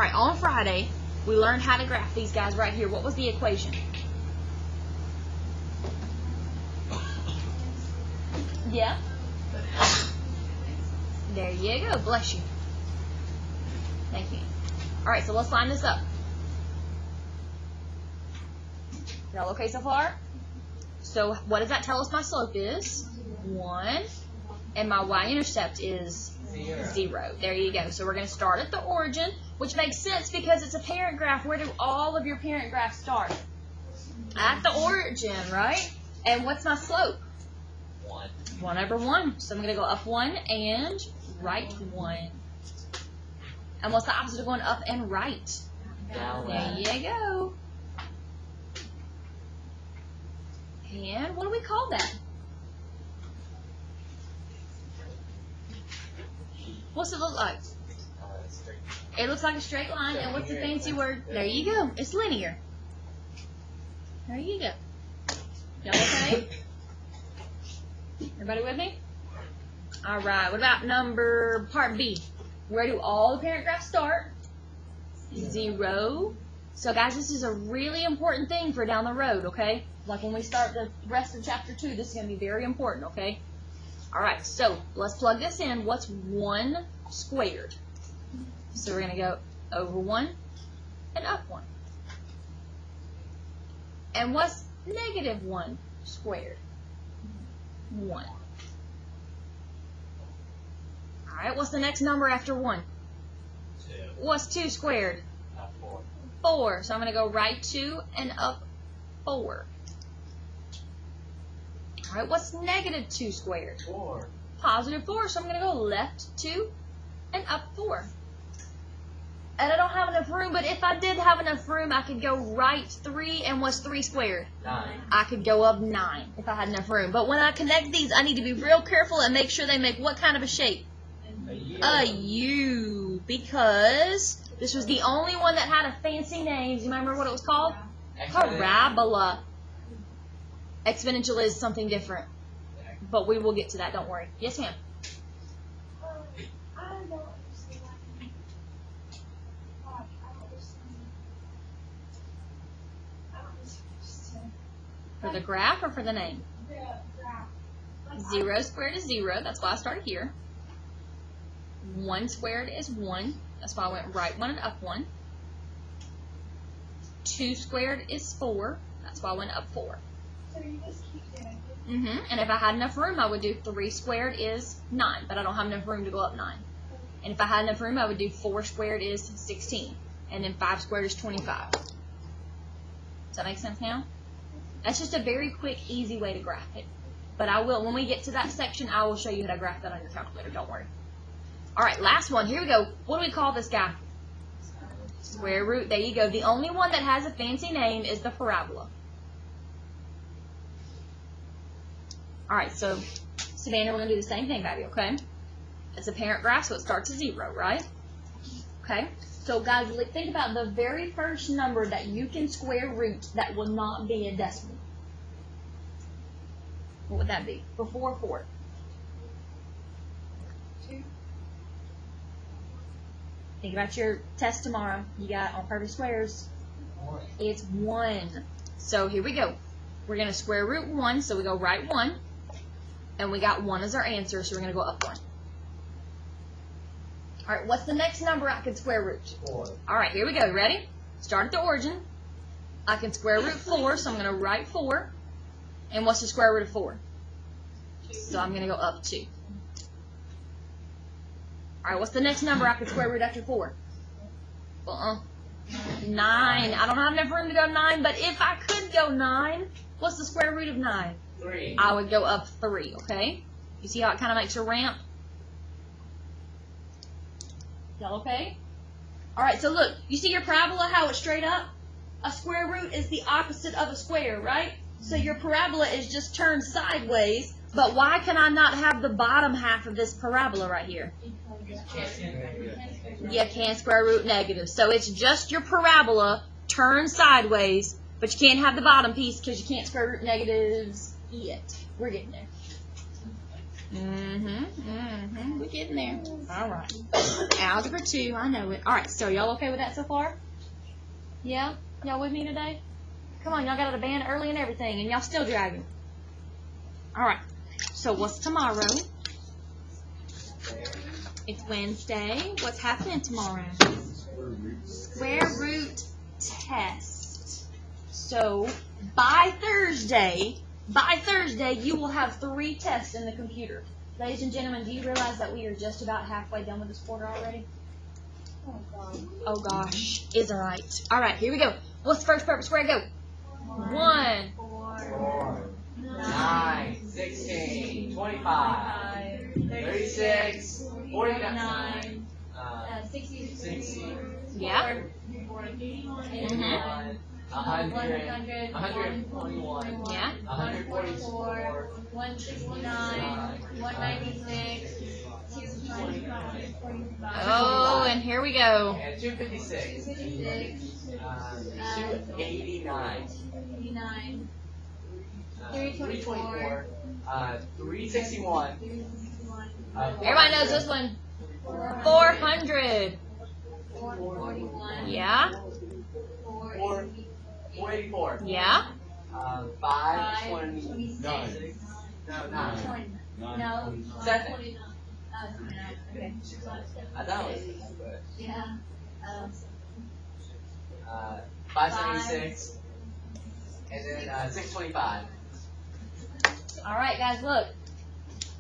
Alright, on Friday, we learned how to graph these guys right here. What was the equation? Yeah? There you go. Bless you. Thank you. Alright, so let's line this up. Y'all okay so far? So what does that tell us my slope is? 1. And my y-intercept is 0. There you go. So we're going to start at the origin, which makes sense because it's a parent graph. Where do all of your parent graphs start? At the origin, right? And what's my slope? 1. 1 over 1. So I'm going to go up 1 and right 1. And what's the opposite of going up and right? Down. There you go. And what do we call that? What's it look like? Straight. It looks like a straight line. And what's the fancy word? There you go. It's linear. There you go. Y'all okay? Everybody with me? All right. What about part B? Where do all the parent graphs start? 0. So guys, this is a really important thing for down the road, okay? Like when we start the rest of chapter 2, this is going to be very important, okay? All right, so let's plug this in. What's 1 squared? So we're going to go over 1 and up 1. And what's negative 1 squared? 1. All right, what's the next number after 1? 2. What's 2 squared? 4. 4. So I'm going to go right 2 and up 4. All right, what's negative 2 squared? 4. Positive 4. So I'm going to go left 2 and up 4. And I don't have enough room, but if I did have enough room, I could go right 3, and what's 3 squared? 9. I could go up 9 if I had enough room. But when I connect these, I need to be real careful and make sure they make what kind of a shape? A U, because this was the only one that had a fancy name. Do you remember what it was called? Parabola. Exponential is something different, but we will get to that. Don't worry. Yes, ma'am. For the graph or for the name? 0 squared is 0. That's why I started here. 1 squared is 1. That's why I went right 1 and up 1. 2 squared is 4. That's why I went up 4. So you just keep doing it. And if I had enough room, I would do 3 squared is 9. But I don't have enough room to go up 9. And if I had enough room, I would do 4 squared is 16. And then 5 squared is 25. Does that make sense now? That's just a very quick, easy way to graph it. But I will, when we get to that section, I will show you how to graph that on your calculator. Don't worry. All right, last one. Here we go. What do we call this guy? Square root. There you go. The only one that has a fancy name is the parabola. All right, so Savannah, we're going to do the same thing, baby, okay? It's a parent graph, so it starts at 0, right? Okay. So, guys, think about the very first number that you can square root that will not be a decimal. What would that be? Before 4. 2. Think about your test tomorrow. You got on perfect squares. 1. It's 1. So here we go. We're going to square root 1, so we go right 1. And we got 1 as our answer, so we're going to go up 1. All right, what's the next number I can square root? 4. All right, here we go. Ready? Start at the origin. I can square root 4, so I'm going to write 4. And what's the square root of 4? 2. So I'm going to go up 2. All right, what's the next number I can square root after 4? 9. I don't have enough room to go 9, but if I could go 9, what's the square root of 9? 3. I would go up 3, okay? You see how it kind of makes a ramp? Y'all okay? All right, so look, you see your parabola, how it's straight up? A square root is the opposite of a square, right? So your parabola is just turned sideways, but why can I not have the bottom half of this parabola right here? You can't square root negative. So it's just your parabola turned sideways, but you can't have the bottom piece because you can't square root negatives yet. We're getting there. We're getting there. All right. Algebra 2, I know it. All right, so y'all okay with that so far? Yeah? Y'all with me today? Come on, y'all got out of band early and everything, and y'all still dragging. All right. So what's tomorrow? It's Wednesday. What's happening tomorrow? Square root test. So by Thursday, you will have 3 tests in the computer. Ladies and gentlemen, do you realize that we are just about halfway done with this quarter already? Oh gosh, is right. All right, here we go. What's the first perfect square? Go. 1, 4, 9, 16, 25, 36, 49, 60, Yeah. 81, 100, 121, Yeah. 144, 169, 196, 225, 45. Oh, and here we go. and 256, 256, 289, 89, 324, 361, 361, Everybody knows this one. 400. 441, Yeah. 484, Yeah. 526, no, 9. No, 7. 29. 29. Okay. I thought it was good. Yeah. 576, and then 625. All right, guys, look.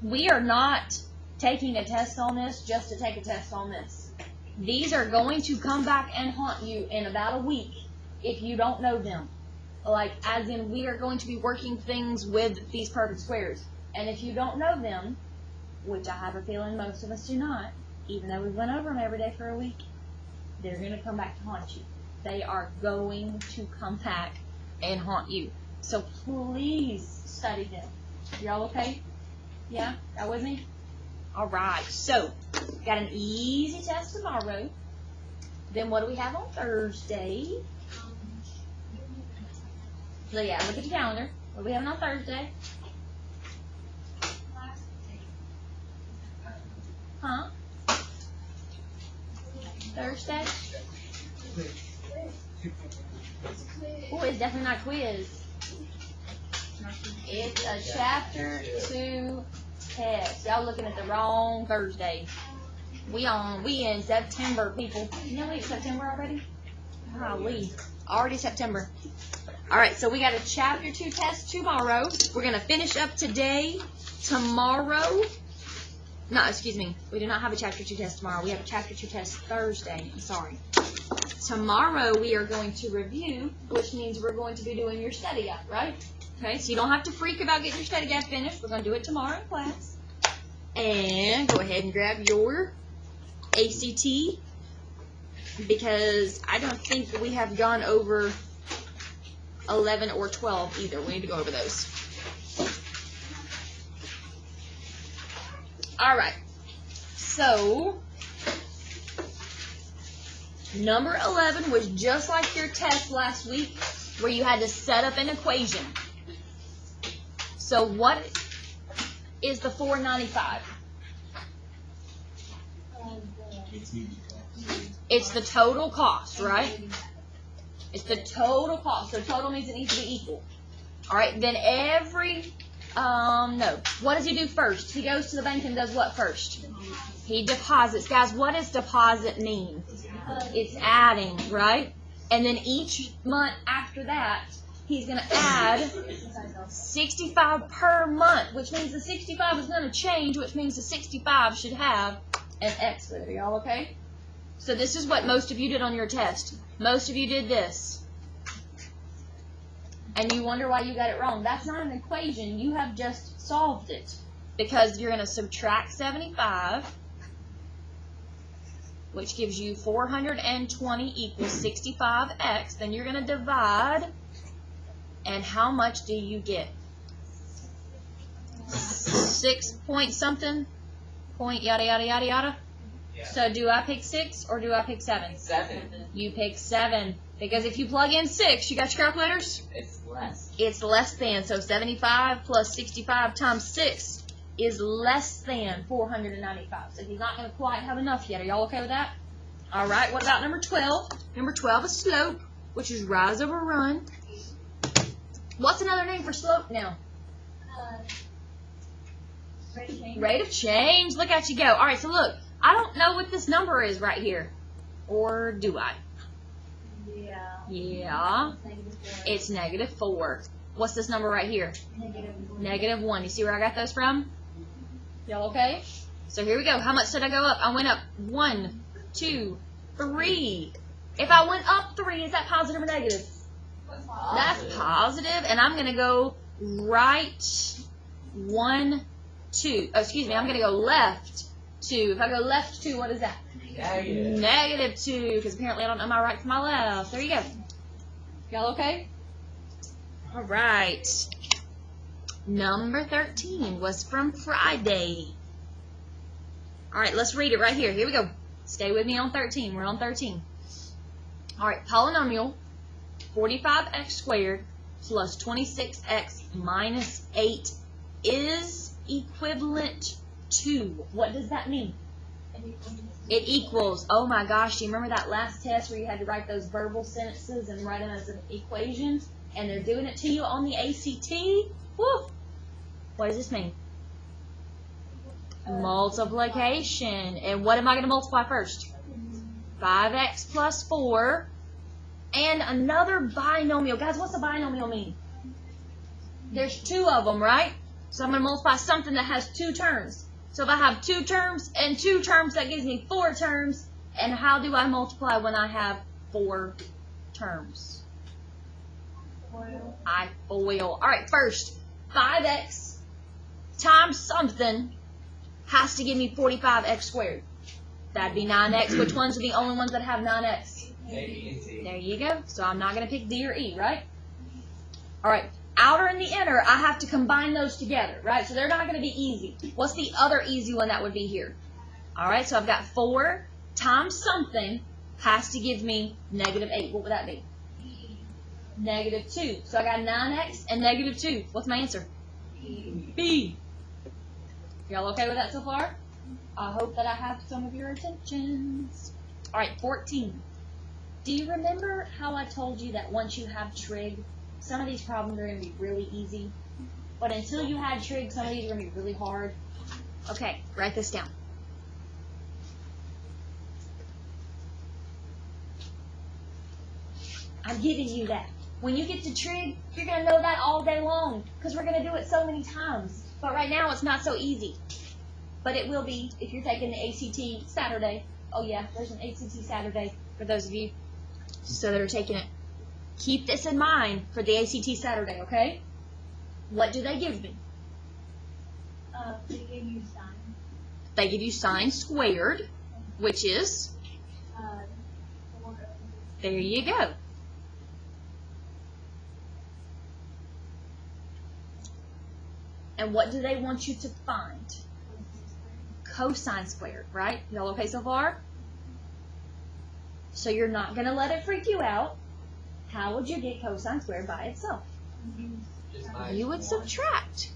We are not taking a test on this just to take a test on this. These are going to come back and haunt you in about a week if you don't know them. Like, as in, we are going to be working things with these perfect squares. And if you don't know them, which I have a feeling most of us do not, even though we went over them every day for a week, they're going to come back to haunt you. They are going to come back and haunt you. So please study them. Y'all okay? Yeah? Y'all with me? All right. So, got an easy test tomorrow. Then what do we have on Thursday? So yeah, look at your calendar. What are we having on Thursday? Huh? Thursday? Oh, it's definitely not quiz. It's a chapter 2 test. Y'all looking at the wrong Thursday. We in September, people. You know it's September already? Golly. Already September. Alright, so we got a chapter 2 test tomorrow. We're going to finish up today. Tomorrow. No, excuse me. We do not have a chapter 2 test tomorrow. We have a chapter 2 test Thursday. I'm sorry. Tomorrow we are going to review, which means we're going to be doing your study guide, right? Okay, so you don't have to freak about getting your study guide finished. We're going to do it tomorrow in class. And go ahead and grab your ACT, because I don't think we have gone over 11 or 12 either. We need to go over those. Alright, so number 11 was just like your test last week where you had to set up an equation. So what is the 495? It's the total cost, right? It's the total cost. So total means it needs to be equal. Alright, then no. What does he do first? He goes to the bank and does what first? He deposits. Guys, what does deposit mean? It's adding, right? And then each month after that, he's going to add 65 per month, which means the 65 is going to change, which means the 65 should have an X with it. Are y'all okay? So this is what most of you did on your test. Most of you did this. And you wonder why you got it wrong. That's not an equation. You have just solved it. Because you're going to subtract 75, which gives you 420 equals 65x. Then you're going to divide. And how much do you get? 6 point something? Point yada yada yada yada? Yeah. So do I pick 6 or do I pick 7? 7. You pick 7. Because if you plug in 6, you got your calculators? It's less. It's less than. So 75 plus 65 times 6 is less than 495. So he's not going to quite have enough yet. Are y'all okay with that? All right, what about number 12? Number 12 is slope, which is rise over run. What's another name for slope now? Rate of change. Rate of change. Look at you go. All right, so look, I don't know what this number is right here. Or do I? Yeah. Yeah. -4. It's -4. What's this number right here? -1. -1. You see where I got those from? Y'all okay? So here we go. How much did I go up? I went up 1, 2, 3. If I went up 3, is that positive or negative? That's positive. And I'm going to go right 1, 2. Oh, excuse me. I'm going to go left 2. If I go left 2, what is that? Negative. -2, because apparently I don't know my right from my left. There you go. Y'all okay? All right. Number 13 was from Friday. All right, let's read it right here. Here we go. Stay with me on 13. We're on 13. All right, polynomial 45x squared plus 26x minus 8 is equivalent to. What does that mean? It equals, oh my gosh, do you remember that last test where you had to write those verbal sentences and write them as equations? And they're doing it to you on the ACT? Woo! What does this mean? Multiplication. And what am I going to multiply first? 5x plus 4. And another binomial. Guys, what's a binomial mean? There's 2 of them, right? So I'm going to multiply something that has 2 terms. So if I have 2 terms and 2 terms, that gives me 4 terms. And how do I multiply when I have 4 terms? I FOIL. All right, first, 5x times something has to give me 45x squared. That'd be 9x. Which ones are the only ones that have 9x? A, B, and C. There you go. So I'm not going to pick D or E, right? All right. Outer and the inner, I have to combine those together, right? So they're not going to be easy. What's the other easy one that would be here? All right, so I've got 4 times something has to give me -8. What would that be? -2. So I got 9x and -2. What's my answer? B. Y'all okay with that so far? I hope that I have some of your attentions. All right, 14. Do you remember how I told you that once you have trig, some of these problems are going to be really easy, but until you had trig, some of these are going to be really hard? Okay, write this down. I'm giving you that. When you get to trig, you're going to know that all day long, because we're going to do it so many times. But right now, it's not so easy. But it will be if you're taking the ACT Saturday. Oh yeah, there's an ACT Saturday for those of you so that are taking it. Keep this in mind for the ACT Saturday, okay? What do they give me? They give you sign. They give you sine squared, which is, 4. there you go. And what do they want you to find? Cosine squared, right? Y'all okay so far? So you're not going to let it freak you out. How would you get cosine squared by itself? Just minus You would 1. subtract.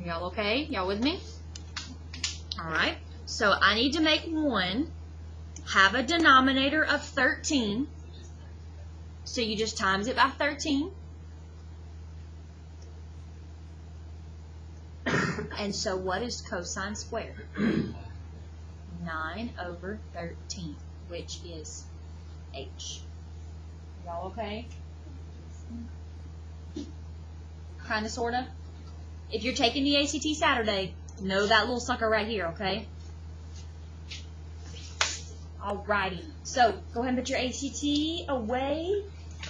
Y'all okay? Y'all with me? Alright. So I need to make 1 have a denominator of 13. So you just times it by 13. And so what is cosine squared? 9 over 13, which is h. Y'all okay? Kind of, sort of. If you're taking the ACT Saturday, know that little sucker right here, okay? Alrighty. So go ahead and put your ACT away.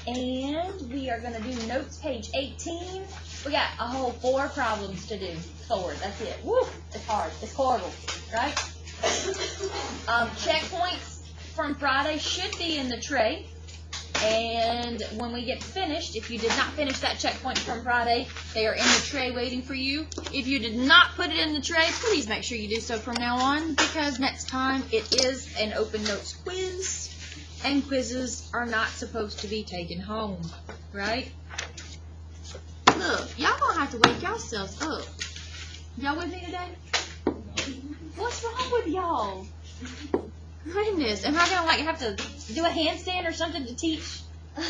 And we are going to do notes, page 18. We got a whole 4 problems to do. 4, that's it. Woo! It's hard. It's horrible, right? Checkpoints from Friday should be in the tray. And when we get finished, if you did not finish that checkpoint from Friday, they are in the tray waiting for you. If you did not put it in the tray, please make sure you do so from now on, because next time it is an open notes quiz, and quizzes are not supposed to be taken home, right? Look, y'all gonna have to wake yourselves up. Y'all with me today? What's wrong with y'all? Goodness, am I gonna like have to do a handstand or something to teach? I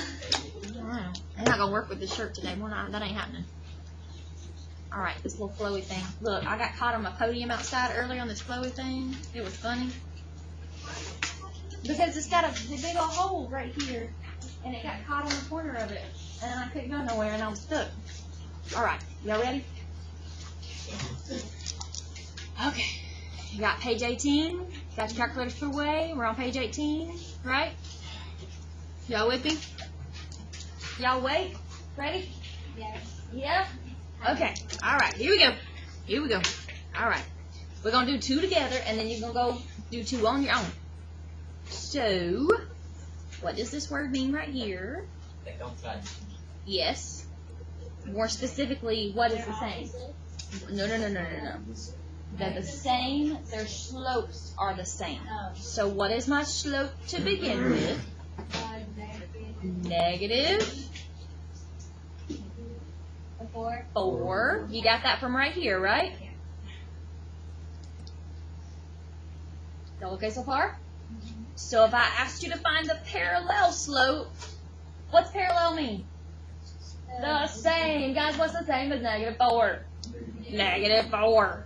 don't know. I'm not gonna work with this shirt today. That ain't happening. All right, this little flowy thing. Look, I got caught on my podium outside earlier on this flowy thing. It was funny because it's got a big old hole right here, and it got caught on the corner of it, and I couldn't go nowhere, and I was stuck. All right, y'all ready? Okay, you got page 18. Got your calculators put away. We're on page 18, right? Y'all with me? Y'all awake? Ready? Yes. Yeah? Okay. All right. Here we go. Here we go. All right. We're going to do 2 together, and then you're going to go do 2 on your own. So, what does this word mean right here? They don't touch. Yes. More specifically, what is the same? No. They're the same. Their slopes are the same. So, what is my slope to begin with? Negative 4. You got that from right here, right? Y'all okay so far? So if I asked you to find the parallel slope, what's parallel mean? The same. Guys, what's the same as negative 4? Negative 4.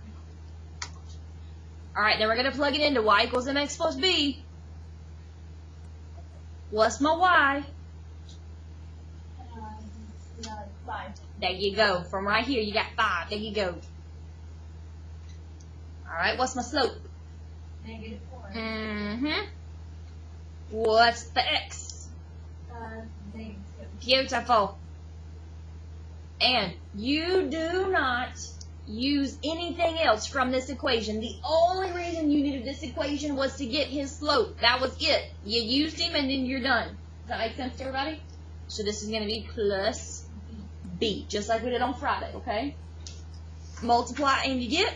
Alright, then we're going to plug it into y equals mx plus b. What's my y? 5. There you go. From right here, you got 5. There you go. Alright, what's my slope? Negative 4. Mm-hmm. What's the x? Negative 2. Beautiful. And you do not use anything else from this equation. The only reason you needed this equation was to get his slope. That was it. You used him and then you're done. Does that make sense to everybody? So this is going to be plus b, just like we did on Friday, okay? Multiply and you get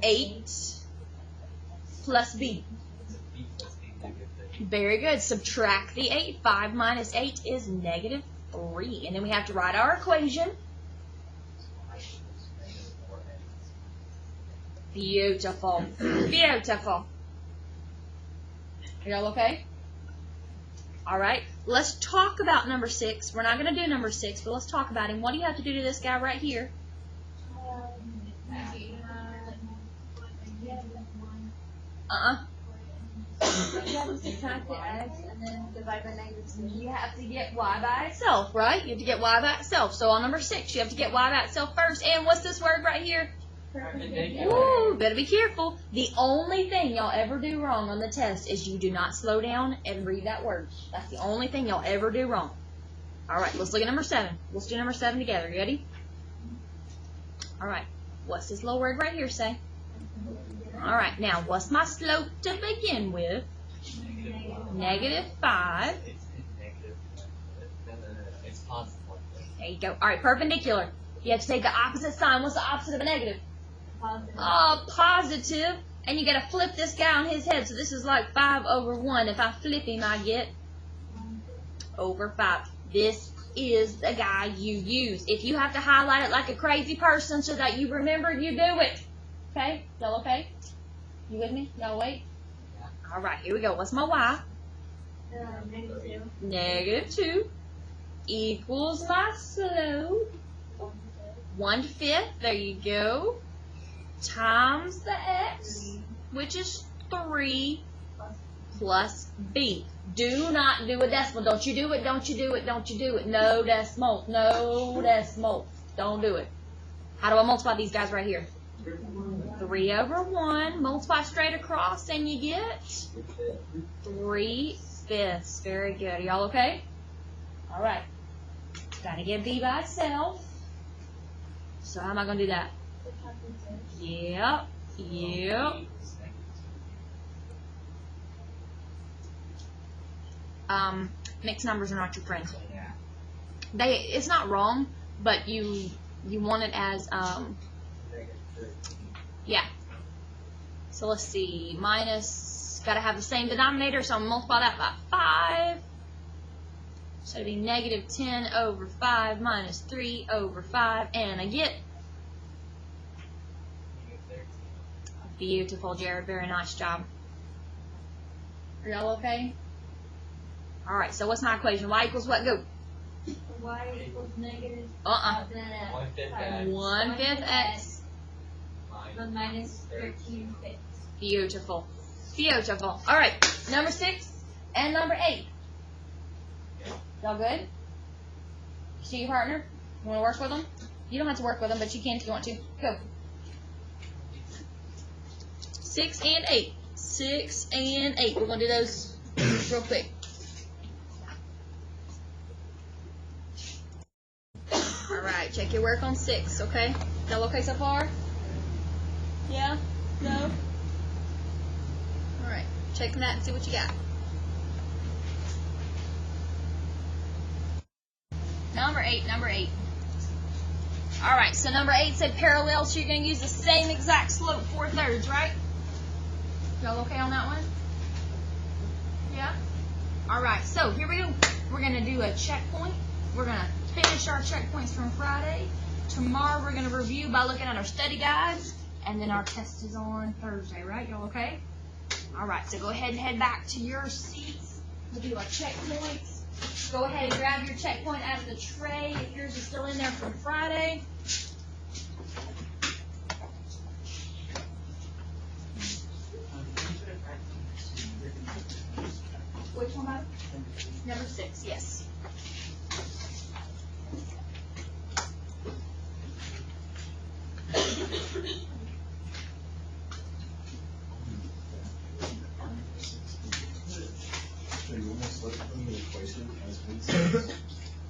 8 plus b. Very good. Subtract the 8. 5 minus 8 is negative 3. And then we have to write our equation. Beautiful. Beautiful. Are y'all okay? Alright. Let's talk about number 6. We're not going to do number 6, but let's talk about him. What do you have to do to this guy right here? You have to subtract the x and then divide by negative 2. You have to get y by itself, right? You have to get y by itself. So on number 6, you have to get y by itself first. And what's this word right here? Ooh, better be careful. The only thing y'all ever do wrong on the test is you do not slow down and read that word. That's the only thing y'all ever do wrong. Alright, let's look at number 7. Let's do number 7 together. You ready? Alright, what's this little word right here say? Alright, now what's my slope to begin with? Negative 5. It's negative. No. It's positive. There you go. Alright, perpendicular. You have to take the opposite sign. What's the opposite of a negative? Positive. And you got to flip this guy on his head. So this is like 5 over 1. If I flip him, I get over 5. This is the guy you use. If you have to highlight it like a crazy person so that you remember, you do it. Okay? Y'all okay? You with me? Y'all wait? Alright, here we go. What's my y? Negative 2. Negative 2 equals my slope. 1/5. There you go. Times the x, which is 3, plus b. Do not do a decimal. Don't you do it, don't you do it, don't you do it. No decimal. No decimal. Don't do it. How do I multiply these guys right here? 3 over 1. Multiply straight across and you get 3/5. Very good. Are y'all okay? Alright. Gotta get b by itself. So how am I going to do that? Yep. Mixed numbers are not your friends. It's not wrong, but you want it as yeah. So let's see. Minus, got to have the same denominator, so I'm going to multiply that by 5. So it'd be negative 10 over 5 minus 3 over 5, and I get beautiful, Jared. Very nice job. Are y'all okay? All right, so what's my equation? Y equals what? Go. Y equals negative. Uh-uh. 1/5 x. Then minus 13/5. Beautiful. Beautiful. All right, number 6 and number 8. Y'all good? See your partner? You want to work with them? You don't have to work with them, but you can if you want to. Go. 6 and 8. 6 and 8. We're going to do those real quick. All right, check your work on 6, okay? Y'all okay so far? Yeah? No? All right, check that and see what you got. Number 8. All right, so number 8 said parallel, so you're going to use the same exact slope 4/3, right? Y'all okay on that one? Yeah? All right, so here we go. We're going to do a checkpoint. We're going to finish our checkpoints from Friday. Tomorrow we're going to review by looking at our study guides, and then our test is on Thursday, right? Y'all okay? All right, so go ahead and head back to your seats. We'll do our checkpoints. Go ahead and grab your checkpoint out of the tray if yours is still in there from Friday. Which one, Bob? Number 6, yes.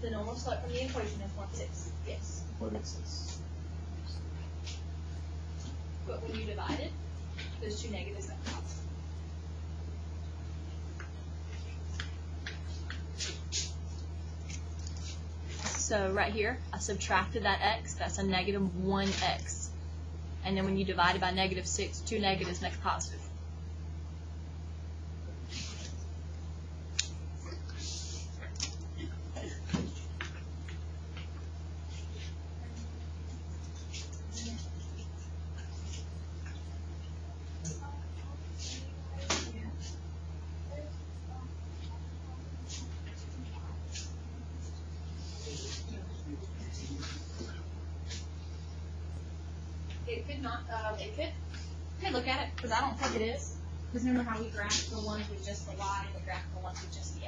The normal slope from the equation is 1/6. Yes. But when you divide it, those two negatives make a positive. So right here, I subtracted that x. That's a negative 1x. And then when you divide it by negative 6, two negatives make a positive. It could not, it could. Okay, look at it, because I don't think it is. Because remember how we graphed the ones with just the y and we graphed the ones with just the